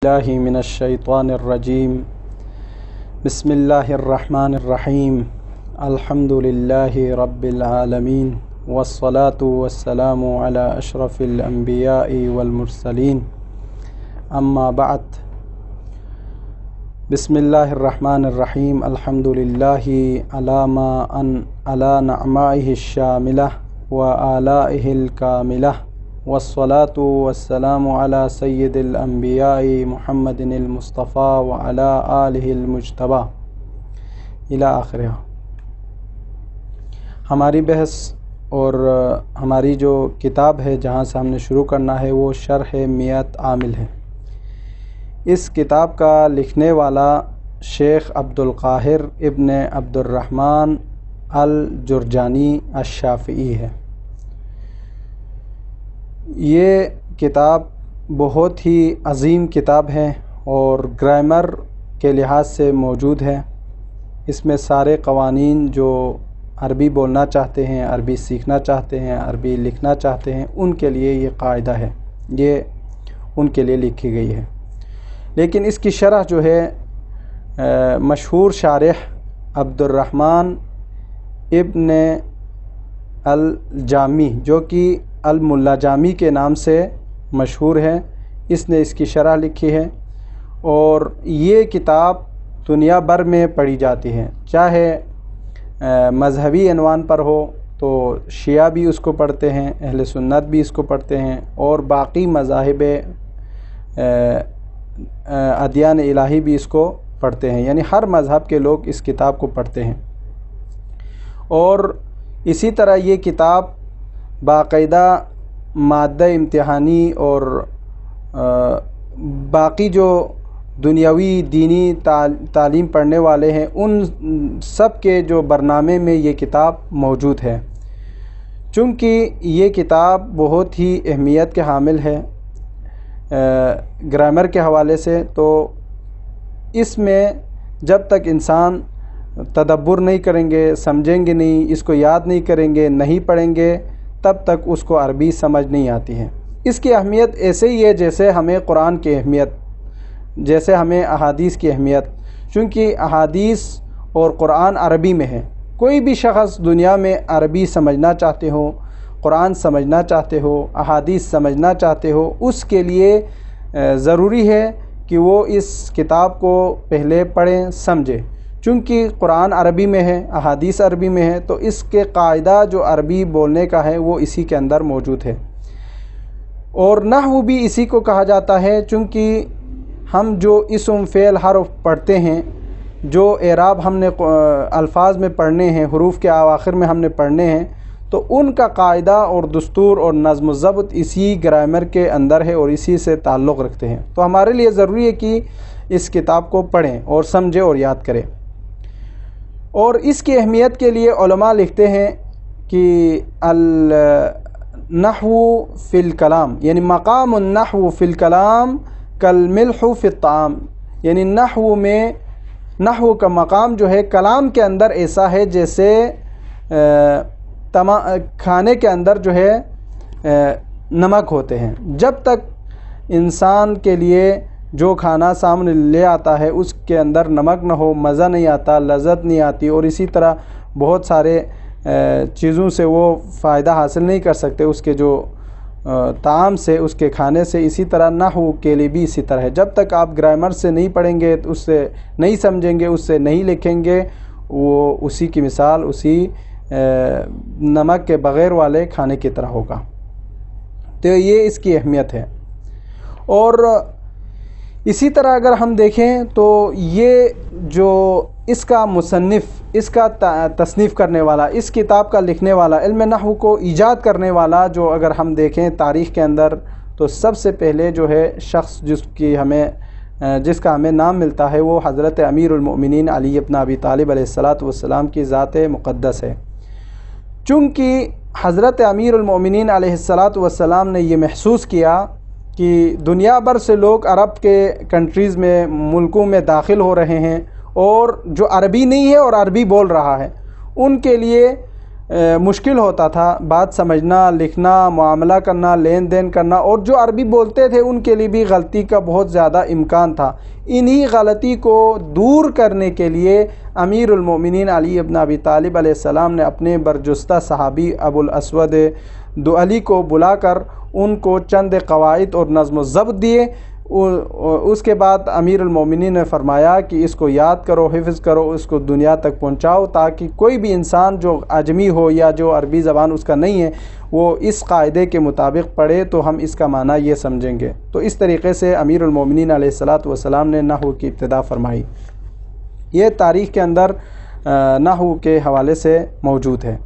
الله من الشيطان الرجيم. بسم الله الرحمن الرحيم. الحمد لله رب العالمين، والصلاة والسلام على أشرف الأنبياء والمرسلين. أما بعد، بسم الله الرحمن الرحيم. الحمد لله على نعمائه الشاملة وآلائه الكاملة، والصلاة والسلام على سید الانبیاء محمد المصطفیٰ وعلى آلہ المجتبیٰ الی آخرہ. ہماری بحث اور ہماری جو کتاب ہے جہاں سے ہم نے شروع کرنا ہے وہ شرح میت عامل ہے. اس کتاب کا لکھنے والا شیخ عبدالقاہر ابن عبدالرحمن الجرجانی الشافعی ہے. یہ کتاب بہت ہی عظیم کتاب ہے اور گرامر کے لحاظ سے موجود ہے. اس میں سارے قوانین جو عربی بولنا چاہتے ہیں، عربی سیکھنا چاہتے ہیں، عربی لکھنا چاہتے ہیں، ان کے لیے یہ قاعدہ ہے، یہ ان کے لیے لکھی گئی ہے. لیکن اس کی شرح جو ہے مشہور شارح عبدالرحمن ابن الجامی، جو کہ الملاجامی کے نام سے مشہور ہے، اس نے اس کی شرح لکھی ہے. اور یہ کتاب دنیا بھر میں پڑھی جاتی ہے، چاہے مذہبی عنوان پر ہو تو شیعہ بھی اس کو پڑھتے ہیں، اہل سنت بھی اس کو پڑھتے ہیں، اور باقی مذاہب ادیان الہی بھی اس کو پڑھتے ہیں، یعنی ہر مذہب کے لوگ اس کتاب کو پڑھتے ہیں. اور اسی طرح یہ کتاب باقاعدہ مادہ امتحانی اور باقی جو دنیاوی دینی تعلیم پڑھنے والے ہیں ان سب کے جو برنامے میں یہ کتاب موجود ہے. چونکہ یہ کتاب بہت ہی اہمیت کے حامل ہے گرامر کے حوالے سے، تو اس میں جب تک انسان تدبر نہیں کریں گے، سمجھیں گے نہیں، اس کو یاد نہیں کریں گے، نہیں پڑھیں گے، تب تک اس کو عربی سمجھ نہیں آتی ہے. اس کی اہمیت ایسے ہی ہے جیسے ہمیں قرآن کی اہمیت، جیسے ہمیں احادیث کی اہمیت. چونکہ احادیث اور قرآن عربی میں ہے. کوئی بھی شخص دنیا میں عربی سمجھنا چاہتے ہو، قرآن سمجھنا چاہتے ہو، احادیث سمجھنا چاہتے ہو، اس کے لیے ضروری ہے کہ وہ اس کتاب کو پہلے پڑھیں، سمجھیں. چونکہ قرآن عربی میں ہے، احادیث عربی میں ہے، تو اس کے قاعدہ جو عربی بولنے کا ہے وہ اسی کے اندر موجود ہے. اور نحو بھی اسی کو کہا جاتا ہے، چونکہ ہم جو اسم فعل حرف پڑھتے ہیں، جو اعراب ہم نے الفاظ میں پڑھنے ہیں، حروف کے اواخر میں ہم نے پڑھنے ہیں، تو ان کا قاعدہ اور دستور اور نظم و ضبط اسی گرامر کے اندر ہے اور اسی سے تعلق رکھتے ہیں. تو ہمارے لیے ضروری ہے کہ اس کتاب کو پڑھیں اور سمجھیں اور یاد کریں. اور اس کی اہمیت کے لیے علماء لکھتے ہیں کہ النحو فی الکلام، یعنی مقام النحو فی الکلام کالملح فی الطعام، یعنی نحو کا مقام جو ہے کلام کے اندر ایسا ہے جیسے کھانے کے اندر جو ہے نمک ہوتے ہیں. جب تک انسان کے لیے جو کھانا سامنے لے آتا ہے اس کے اندر نمک نہ ہو، مزہ نہیں آتا، لذت نہیں آتی، اور اسی طرح بہت سارے چیزوں سے وہ فائدہ حاصل نہیں کر سکتے اس کے جو طعام سے، اس کے کھانے سے. اسی طرح نحو کے لیے بھی اسی طرح ہے. جب تک آپ گرامر سے نہیں پڑھیں گے، اس سے نہیں سمجھیں گے، اس سے نہیں لکھیں گے، وہ اسی کی مثال اسی نمک کے بغیر والے کھانے کی طرح ہوگا. تو یہ اس کی اہمیت ہے. اور اسی طرح اگر ہم دیکھیں تو یہ جو اس کا مصنف، اس کا تصنیف کرنے والا، اس کتاب کا لکھنے والا، علم نحو کو ایجاد کرنے والا، جو اگر ہم دیکھیں تاریخ کے اندر تو سب سے پہلے جو ہے شخص جس کا ہمیں نام ملتا ہے وہ حضرت امیر المؤمنین علی بن ابی طالب علیہ السلام کی ذات مقدس ہے. چونکہ حضرت امیر المؤمنین علیہ السلام نے یہ محسوس کیا کہ دنیا بھر سے لوگ عرب کے کنٹریز میں، ملکوں میں داخل ہو رہے ہیں، اور جو عربی نہیں ہے اور عربی بول رہا ہے، ان کے لیے مشکل ہوتا تھا بات سمجھنا، لکھنا، معاملہ کرنا، لین دین کرنا، اور جو عربی بولتے تھے ان کے لیے بھی غلطی کا بہت زیادہ امکان تھا۔ انہی غلطی کو دور کرنے کے لیے امیر المومنین علی ابن ابی طالب علیہ السلام نے اپنے برجستہ صحابی ابو الاسود دؤلی کو بلا کر ان کو چند قواعد اور نظم و ضبط دیے۔ اس کے بعد امیر المومنین نے فرمایا کہ اس کو یاد کرو، حفظ کرو، اس کو دنیا تک پہنچاؤ، تاکہ کوئی بھی انسان جو اجمی ہو یا جو عربی زبان اس کا نہیں ہے وہ اس قاعدے کے مطابق پڑھے تو ہم اس کا معنی یہ سمجھیں گے۔ تو اس طریقے سے امیر المومنین علیہ السلام نے نحو کی ابتدا فرمائی۔ یہ تاریخ کے اندر نحو کے حوالے سے موجود ہے۔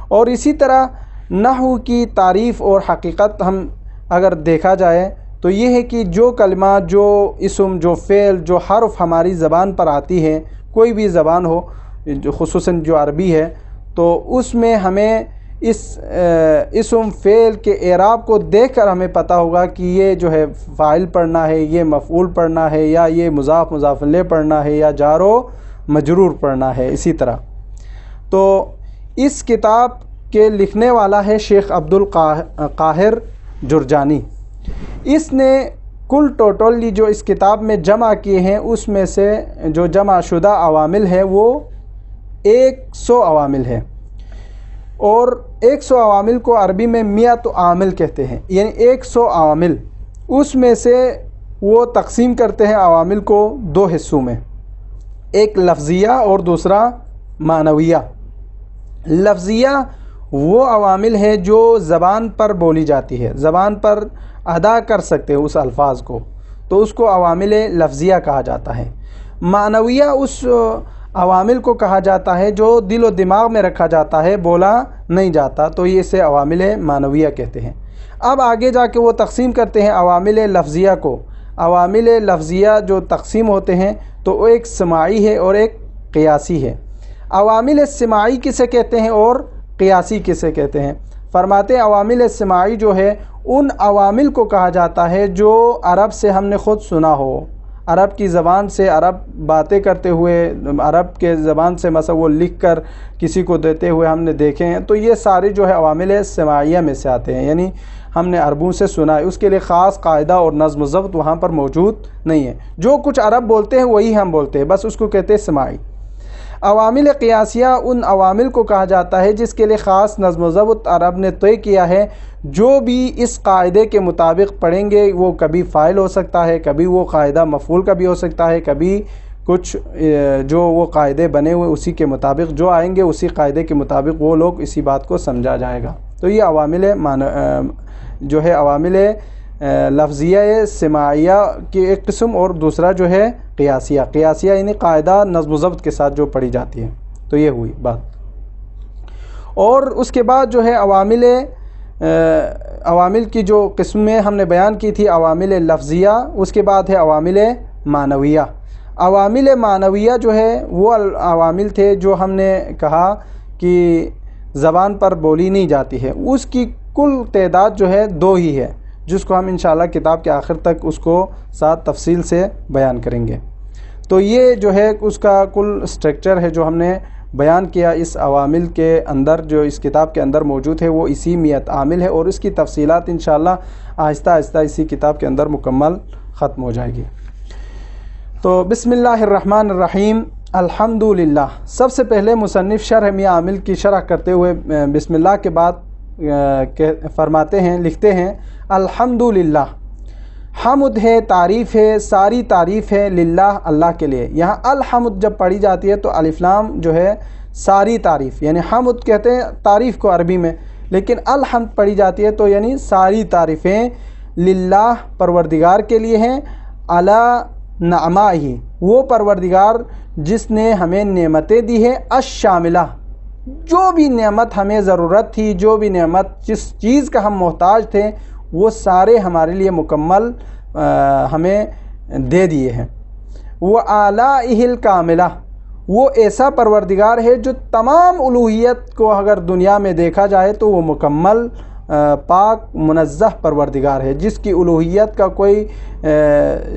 اور اسی طرح نحو کی تعریف اور حقیقت ہم اگر دیکھا جائے تو یہ ہے کہ جو کلمہ، جو اسم، جو فعل، جو حرف ہماری زبان پر آتی ہے، کوئی بھی زبان ہو، جو خصوصاً جو عربی ہے، تو اس میں ہمیں اس اسم فعل کے اعراب کو دیکھ کر ہمیں پتہ ہوگا کہ یہ جو ہے فاعل پڑھنا ہے، یہ مفعول پڑھنا ہے، یا یہ مضاف مضاف الیہ پڑھنا ہے، یا جار و مجرور پڑھنا ہے۔ اسی طرح تو اس کتاب کے لکھنے والا ہے شیخ عبد القاہر جرجانی۔ اس نے کل ٹوٹلی جو اس کتاب میں جمع کیے ہیں اس میں سے جو جمع شدہ عوامل ہے وہ 100 عوامل ہے، اور 100 عوامل کو عربی میں 100 عامل کہتے ہیں، یعنی 100 عوامل۔ اس میں سے وہ تقسیم کرتے ہیں عوامل کو 2 حصوں میں، ایک لفظیہ اور دوسرا معنویہ۔ لفظیہ وہ عوامل ہے جو زبان پر بولی جاتی ہے، زبان پر ادا کر سکتے ہیں اس الفاظ کو، تو اس کو عوامل لفظیہ کہا جاتا ہے۔ معنویہ اس عوامل کو کہا جاتا ہے جو دل و دماغ میں رکھا جاتا ہے، بولا نہیں جاتا، تو یہ اسے عوامل معنویہ کہتے ہیں۔ اب آگے جا کے وہ تقسیم کرتے ہیں عوامل لفظیہ کو۔ عوامل لفظیہ جو تقسیم ہوتے ہیں تو وہ ایک سماعی ہے اور ایک قیاسی ہے۔ عوامل سماعی کسے کہتے ہیں اور قیاسی کسے کہتے ہیں؟ فرماتے ہیں عوامل سماعی جو ہے ان عوامل کو کہا جاتا ہے جو عرب سے ہم نے خود سنا ہو، عرب کی زبان سے، عرب باتیں کرتے ہوئے، عرب کے زبان سے مثلا وہ لکھ کر کسی کو دیتے ہوئے ہم نے دیکھے ہیں، تو یہ سارے جو ہے عوامل سماعیہ میں سے آتے ہیں، یعنی ہم نے عربوں سے سنا ہے، اس کے لیے خاص قاعدہ اور نظم و ضبط وہاں پر موجود نہیں ہے، جو کچھ عرب بولتے ہیں وہی ہم بولتے ہیں، بس اس کو کہتے ہیں سماعی۔ عوامل قیاسیہ ان عوامل کو کہا جاتا ہے جس کے لیے خاص نظم و ضبط عرب نے طے کیا ہے، جو بھی اس قاعدے کے مطابق پڑھیں گے وہ کبھی فاعل ہو سکتا ہے، کبھی وہ قاعدہ مفعول کا بھی ہو سکتا ہے، کبھی کچھ جو وہ قاعدے بنے ہوئے اسی کے مطابق جو آئیں گے، اسی قاعدے کے مطابق وہ لوگ اسی بات کو سمجھا جائے گا۔ تو یہ عوامل جو ہے عوامل لفظیہ سماعیہ کی ایک قسم، اور دوسرا جو ہے قیاسیہ۔ قیاسیہ یعنی قاعدہ نظم و ضبط کے ساتھ جو پڑھی جاتی ہے، تو یہ ہوئی بات۔ اور اس کے بعد جو ہے عوامل کی جو قسمیں ہم نے بیان کی تھی، عوامل لفظیہ، اس کے بعد ہے عوامل معنویہ۔ عوامل معنویہ جو ہے وہ عوامل تھے جو ہم نے کہا کہ زبان پر بولی نہیں جاتی ہے، اس کی کل تعداد جو ہے 2 ہی ہے، جس کو ہم انشاءاللہ کتاب کے آخر تک اس کو ساتھ تفصیل سے بیان کریں گے۔ تو یہ جو ہے اس کا کل سٹرکچر ہے جو ہم نے بیان کیا اس عوامل کے اندر، جو اس کتاب کے اندر موجود ہے وہ اسی 100 عامل ہے، اور اس کی تفصیلات انشاءاللہ آہستہ آہستہ اسی کتاب کے اندر مکمل ختم ہو جائے گی۔ تو بسم اللہ الرحمن الرحیم، الحمدللہ۔ سب سے پہلے مصنف شرح 100 عامل کی شرح کرتے ہوئے بسم اللہ کے بعد فرماتے ہیں، لکھتے ہیں الحمدللہ، حمد ہے، تعریف ہے، ساری تعریف ہے للہ، اللہ کے لیے۔ یہاں الحمد جب پڑھی جاتی ہے تو الف لام جو ہے ساری تعریف، یعنی حمد کہتے ہیں تعریف کو عربی میں، لیکن الحمد پڑھی جاتی ہے تو یعنی ساری تعریفیں للہ پروردگار کے لیے ہیں، علی نعمائہ، وہ پروردگار جس نے ہمیں نعمتیں دی ہیں، الشاملہ، جو بھی نعمت ہمیں ضرورت تھی، جو بھی نعمت جس چیز کا ہم محتاج تھے وہ سارے ہمارے لیے مکمل ہمیں دے دیے ہیں۔ وہ آلائہ الکاملہ، وہ ایسا پروردگار ہے جو تمام الوہیت کو اگر دنیا میں دیکھا جائے تو وہ مکمل پاک منزہ پروردگار ہے، جس کی الوہیت کا کوئی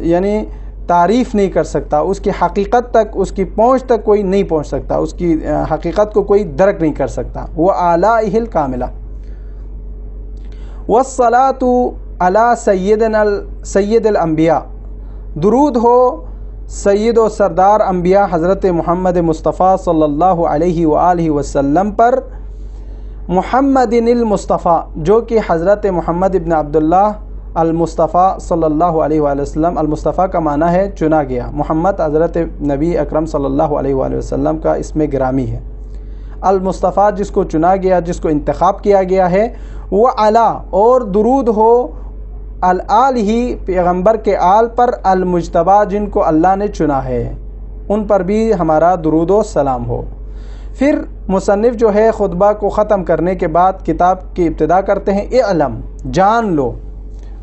یعنی تعریف نہیں کر سکتا، اس کی حقیقت تک، اس کی پہنچ تک کوئی نہیں پہنچ سکتا، اس کی حقیقت کو کوئی درک نہیں کر سکتا۔ وہ آلائہ الکاملہ والصلاة علی سید الانبیاء، درود ہو سید و سردار انبیاء حضرت محمد مصطفیٰ صلی اللہ علیہ وآلہ وسلم پر، محمد المصطفیٰ جو کہ حضرت محمد ابن عبداللہ المصطفیٰ صلی اللہ علیہ وآلہ وسلم، المصطفیٰ کا معنی ہے چنا گیا، محمد حضرت نبی اکرم صلی اللہ علیہ وآلہ وسلم کا اسم گرامی ہے، المصطفیٰ جس کو چنا گیا، جس کو انتخاب کیا گیا ہے، وہ علی اور درود ہو الآل ہی پیغمبر کے آل پر، المجتبیٰ جن کو اللہ نے چنا ہے، ان پر بھی ہمارا درود و سلام ہو۔ پھر مصنف جو ہے خطبہ کو ختم کرنے کے بعد کتاب کی ابتدا کرتے ہیں، اعلم جان لو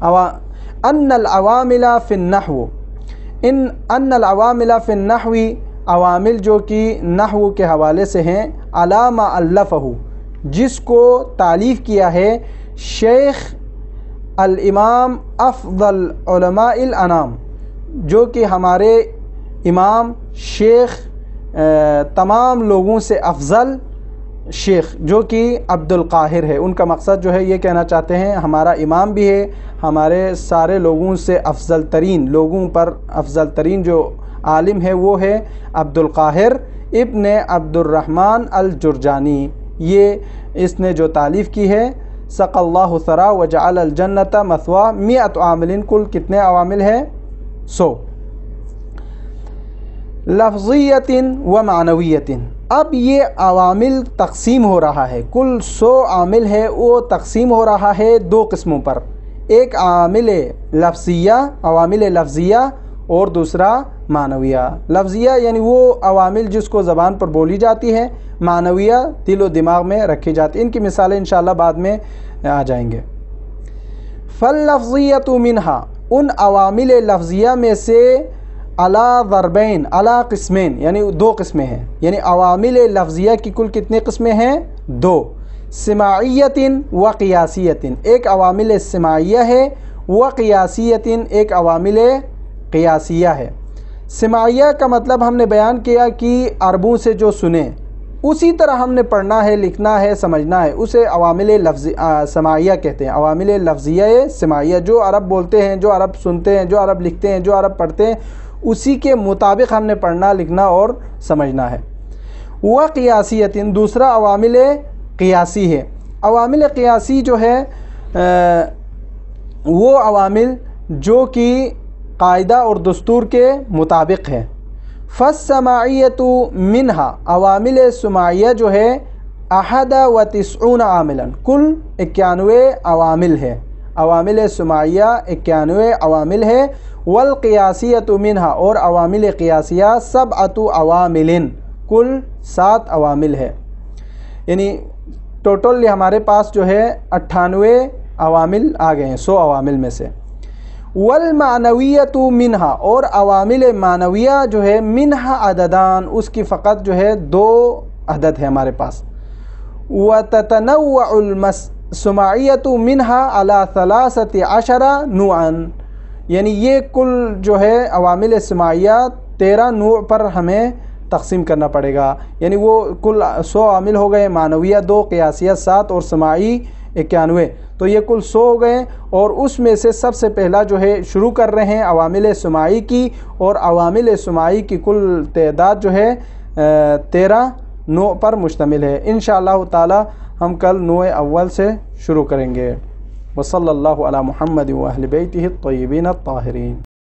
ان العوامل فی النحو، ان العوامل فی النحو، عوامل جو کہ نحو کے حوالے سے ہیں، علی ما الفہ جس کو تالیف کیا ہے شیخ الامام افضل علماء الانام، جو کہ ہمارے امام شیخ تمام لوگوں سے افضل شیخ جو کہ عبد القاہر ہے، ان کا مقصد جو ہے یہ کہنا چاہتے ہیں ہمارا امام بھی ہے، ہمارے سارے لوگوں سے افضل ترین، لوگوں پر افضل ترین جو عالم ہے وہ ہے عبد القاہر ابن عبد الرحمن الجرجانی، یہ اس نے جو تالیف کی ہے، سق اللہ ثرا وجعل الجنت مثوا، 100 عامل، کل کتنے عوامل ہیں؟ 100، لفظیت و معنویت۔ اب یہ عوامل تقسیم ہو رہا ہے، کل 100 عامل ہے، وہ تقسیم ہو رہا ہے 2 قسموں پر، ایک عامل لفظیہ، عوامل لفظیہ، اور دوسرا معنویہ۔ لفظیہ یعنی وہ عوامل جس کو زبان پر بولی جاتی ہے، معنویہ دل و دماغ میں رکھی جاتی ہے۔ ان کی مثالیں انشاءاللہ بعد میں آ جائیں گے۔ فاللفظیۃ منہا، ان عوامل لفظیہ میں سے، علی ضربین، علی قسمین، یعنی 2 قسمیں ہیں، یعنی عوامل لفظیہ کی کل کتنے قسمیں ہیں؟ 2، سماعیت و قیاسیت، ایک عوامل سماعیہ ہے، و قیاسیت، ایک عوامل قیاسیہ ہے۔ سماعیہ کا مطلب ہم نے بیان کیا کہ عربوں سے جو سنیں اسی طرح ہم نے پڑھنا ہے، لکھنا ہے، سمجھنا ہے، اسے عوامل سماعیہ کہتے ہیں۔ عوامل لفظیہ سماعیہ، جو عرب بولتے ہیں، جو عرب سنتے ہیں، جو عرب لکھتے ہیں، جو عرب پڑھتے ہیں، اسی کے مطابق ہم نے پڑھنا، لکھنا اور سمجھنا ہے۔ وہ قیاسیت، دوسرا عوامل قیاسی ہے۔ عوامل قیاسی جو ہے وہ عوامل جو کہ قاعدہ اور دستور کے مطابق ہے۔ فالسماعیۃ منہا، عوامل سماعیہ جو ہے 91 عاملا، کل 91 عوامل ہے، عوامل سماعیہ 91 عوامل ہے۔ والقیاسیۃ منہا، اور عوامل قیاسیہ 7 عوامل، کل 7 عوامل ہے، یعنی ٹوٹل ہمارے پاس جو ہے 98 عوامل آ گئے ہیں 100 عوامل میں سے۔ والمعنویۃ منہا، اور عوامل معنویہ جو ہے منہا عددان، اس کی فقط جو ہے 2 عدد ہے ہمارے پاس۔ وتتنوع السماعیۃ منہا علی 13 نوعا، یعنی یہ کل جو ہے عوامل سماعیہ 13 نوع پر ہمیں تقسیم کرنا پڑے گا، یعنی وہ کل 100 عامل ہو گئے، معنویہ 2، قیاسیہ 7 اور سماعی 91، تو یہ کل 100 ہو گئے۔ اور اس میں سے سب سے پہلا جو ہے شروع کر رہے ہیں عوامل سماعی کی، اور عوامل سماعی کی کل تعداد جو ہے 13 نوع پر مشتمل ہے۔ انشاءاللہ تعالی ہم کل نوع اول سے شروع کریں گے۔ وصلی اللہ علی محمد و اہل بیتہ الطیبین الطاہرین۔